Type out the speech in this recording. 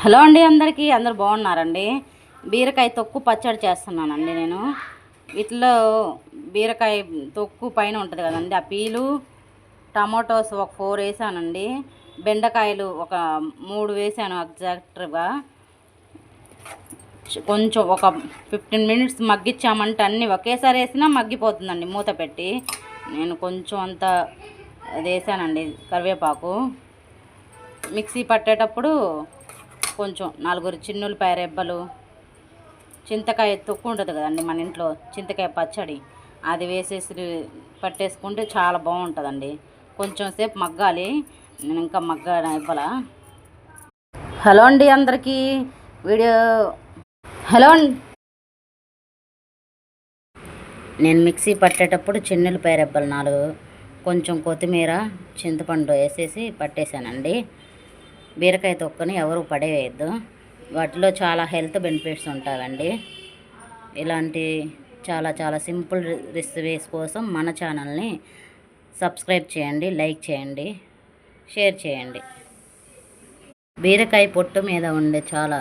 Hello అండి, అందరూ బాగున్నారండి. బీరకాయ తొక్కు పచ్చడి చేస్తున్నానండి నేను. వీటిలో బీరకాయ తొక్కు పైన ఉంటుంది కదండి, ఆ పీలు, టమాటోస్ ఒక 4 వేసానండి, బెండకాయలు ఒక 3 వేసాను ఎగ్జాక్ట్గా. కొంచెం ఒక 15 మినిట్స్ మగ్గించామంటే అన్నీ ఒకేసారి వేసినా మగ్గిపోతుందండి మూత పెట్టి. నేను కొంచెం అంత అది వేసానండి, కరివేపాకు. మిక్సీ పట్టేటప్పుడు కొంచెం 4 చిన్నులపాయ రెబ్బలు, చింతకాయ తొక్కు ఉంటుంది కదండి మన ఇంట్లో, చింతకాయ పచ్చడి, అది వేసేసి పట్టేసుకుంటే చాలా బాగుంటుందండి. కొంచెం సేపు మగ్గాలి, నేను ఇంకా ఇవ్వాల. హలో అండి అందరికీ, వీడియో హలో అండి. నేను మిక్సీ పట్టేటప్పుడు చిన్నులపాయ రెబ్బలు 4, కొంచెం కొత్తిమీర, చింతపండు వేసేసి పట్టేశానండి. బీరకాయ తొక్కని ఎవరు పడేయద్దు, వాటిలో చాలా హెల్త్ బెనిఫిట్స్ ఉంటాయండి. ఇలాంటి చాలా సింపుల్ రెసిపీస్ కోసం మన ఛానల్ని సబ్స్క్రైబ్ చేయండి, లైక్ చేయండి, షేర్ చేయండి. బీరకాయ పొట్టు మీద ఉండే చాలా